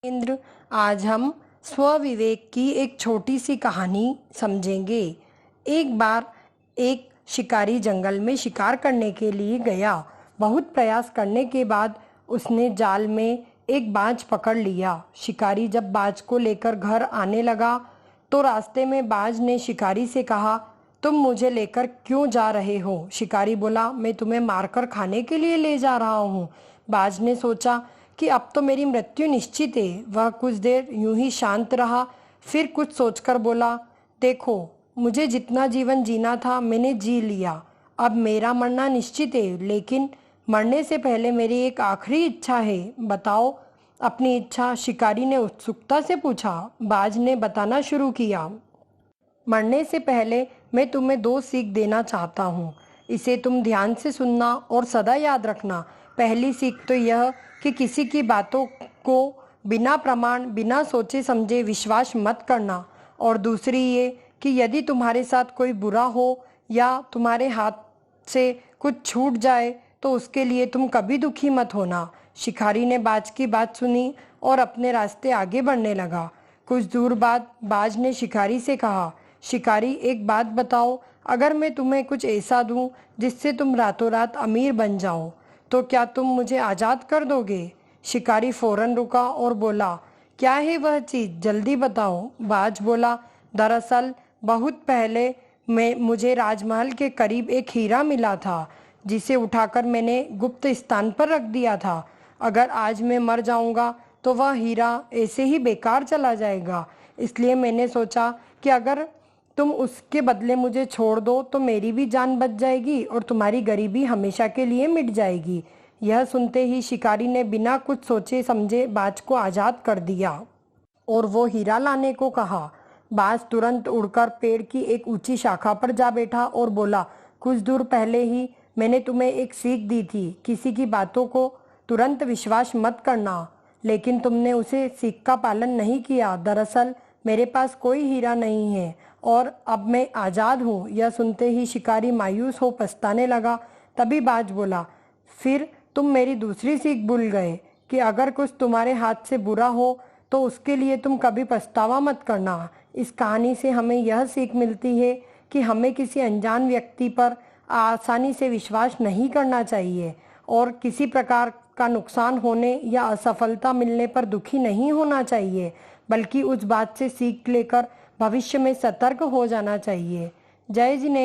इंद्र, आज हम स्वविवेक की एक छोटी सी कहानी समझेंगे। एक बार एक शिकारी जंगल में शिकार करने के लिए गया। बहुत प्रयास करने के बाद उसने जाल में एक बाज पकड़ लिया। शिकारी जब बाज को लेकर घर आने लगा तो रास्ते में बाज ने शिकारी से कहा, तुम मुझे लेकर क्यों जा रहे हो? शिकारी बोला, मैं तुम्हें मारकर खाने के लिए ले जा रहा हूँ। बाज ने सोचा कि अब तो मेरी मृत्यु निश्चित है। वह कुछ देर यूं ही शांत रहा, फिर कुछ सोचकर बोला, देखो, मुझे जितना जीवन जीना था मैंने जी लिया। अब मेरा मरना निश्चित है, लेकिन मरने से पहले मेरी एक आखिरी इच्छा है। बताओ अपनी इच्छा, शिकारी ने उत्सुकता से पूछा। बाज ने बताना शुरू किया, मरने से पहले मैं तुम्हें दो सीख देना चाहता हूँ। इसे तुम ध्यान से सुनना और सदा याद रखना। पहली सीख तो यह कि किसी की बातों को बिना प्रमाण, बिना सोचे समझे विश्वास मत करना। और दूसरी ये कि यदि तुम्हारे साथ कोई बुरा हो या तुम्हारे हाथ से कुछ छूट जाए तो उसके लिए तुम कभी दुखी मत होना। शिकारी ने बाज की बात सुनी और अपने रास्ते आगे बढ़ने लगा। कुछ दूर बाद बाज ने शिकारी से कहा, शिकारी, एक बात बताओ, अगर मैं तुम्हें कुछ ऐसा दूं जिससे तुम रातों रात अमीर बन जाओ तो क्या तुम मुझे आज़ाद कर दोगे? शिकारी फौरन रुका और बोला, क्या है वह चीज़, जल्दी बताओ। बाज बोला, दरअसल बहुत पहले मुझे राजमहल के करीब एक हीरा मिला था जिसे उठाकर मैंने गुप्त स्थान पर रख दिया था। अगर आज मैं मर जाऊंगा तो वह हीरा ऐसे ही बेकार चला जाएगा। इसलिए मैंने सोचा कि अगर तुम उसके बदले मुझे छोड़ दो तो मेरी भी जान बच जाएगी और तुम्हारी गरीबी हमेशा के लिए मिट जाएगी। यह सुनते ही शिकारी ने बिना कुछ सोचे समझे बाज को आज़ाद कर दिया और वो हीरा लाने को कहा। बाज तुरंत उड़कर पेड़ की एक ऊंची शाखा पर जा बैठा और बोला, कुछ दूर पहले ही मैंने तुम्हें एक सीख दी थी, किसी की बातों को तुरंत विश्वास मत करना, लेकिन तुमने उसे सीख का पालन नहीं किया। दरअसल मेरे पास कोई हीरा नहीं है और अब मैं आज़ाद हूँ। यह सुनते ही शिकारी मायूस हो पछताने लगा। तभी बाज बोला, फिर तुम मेरी दूसरी सीख भूल गए कि अगर कुछ तुम्हारे हाथ से बुरा हो तो उसके लिए तुम कभी पछतावा मत करना। इस कहानी से हमें यह सीख मिलती है कि हमें किसी अनजान व्यक्ति पर आसानी से विश्वास नहीं करना चाहिए और किसी प्रकार का नुकसान होने या असफलता मिलने पर दुखी नहीं होना चाहिए, बल्कि उस बात से सीख लेकर भविष्य में सतर्क हो जाना चाहिए। जय जिनेंद्र।